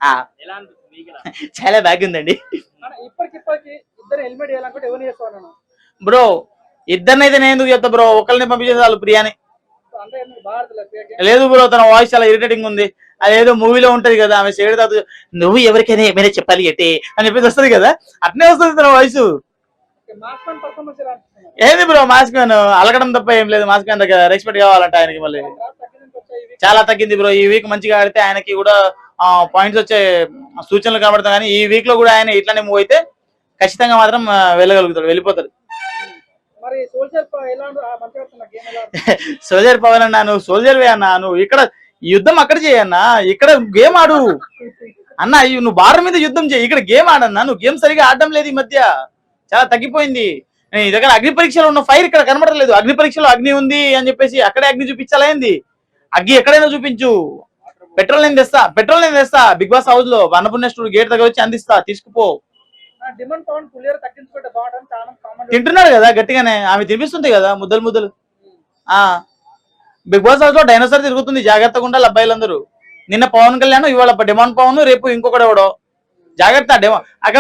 ఆ, చాలా బాగుందండి ఇప్పటికి ఇద్దరు హెల్మెట్ వేయాలనుకుంటే ఎవరు చేస్తాను బ్రో. ఇద్దరినైతే నేను ఎందుకు చెప్తా బ్రో, ఒకరిని పంపించేసి చాలు ప్రియాని. అంటే బాగా లేదు బ్రో, తన వాయిస్ చాలా ఇరిటేటింగ్ ఉంది. అదేదో మూవీలో ఉంటది కదా, ఆమె షేడ్ తాత నువ్వు ఎవరికైనా ఏమైనా చెప్పాలి అంటే అని చెప్పేసి వస్తుంది కదా, అట్నే వస్తుంది తన వాయిస్. మాస్ మ్యాన్ పర్ఫార్మెన్స్ ఎలా అనిపిస్తుంది? ఏంది బ్రో మాస్క్ మ్యాన్ అలగడం తప్ప ఏం లేదు. మాస్క్ మ్యాన్ దగ్గర రెస్పెక్ట్ కావాలంట ఆయనకి. మళ్ళీ చాలా తగ్గింది బ్రో. ఈ వీక్ మంచిగా ఆడితే ఆయనకి కూడా పాయింట్స్ వచ్చే సూచనలు కనబడతాయి. కానీ ఈ వీక్ లో కూడా ఆయన ఇట్లానే మూవ్ అయితే ఖచ్చితంగా మాత్రం వెళ్ళగలుగుతాడు, వెళ్ళిపోతాడు. మరి సోల్జర్ ఎలా మంచిగా గేమ్ ఎలా సోల్జర్ పవన్ అన్నా, నువ్వు సోల్జర్ వే అన్నా. నువ్వు ఇక్కడ యుద్ధం అక్కడ చేయన్నా, ఇక్కడ గేమ్ ఆడు అన్న. నువ్వు బార్డర్ మీద యుద్ధం చేయి, ఇక్కడ గేమ్ ఆడన్నా. నువ్వు గేమ్ సరిగా ఆడడం లేదు ఈ మధ్య, చాలా తగ్గిపోయింది. నీ దగ్గర అగ్ని పరీక్షలో ఉన్న ఫైర్ ఇక్కడ కనబడలేదు. అగ్ని పరీక్షలో అగ్ని ఉంది అని చెప్పేసి అక్కడే అగ్ని చూపించాలైంది. అగ్గి ఎక్కడైనా చూపించు. పెట్రోల్ నేను తెస్తా బిగ్ బాస్ హౌస్ లో అన్నపూర్ణ స్టూడియో గేట్ దగ్గర వచ్చి అందిస్తా, తీసుకుపో. డిమాండ్ పవన్ పులియర్ తగ్గించుకుంటే బాగుంటుంది చాలా కామెంట్ తింటున్నాడు కదా గట్టిగానే, ఆమె తినిపిస్తుంది కదా ముద్దలు. ఆ బిగ్ బాస్ హౌస్ లో డైనోసార్ తిరుగుతుంది, జాగ్రత్తగా ఉండాలి అబ్బాయిలందరూ. నిన్న పవన్ కళ్యాణ్, ఇవాళ డిమాండ్ పవన్, రేపు ఇంకొకటి ఎవడో. జాగ్రత్త అక్కడ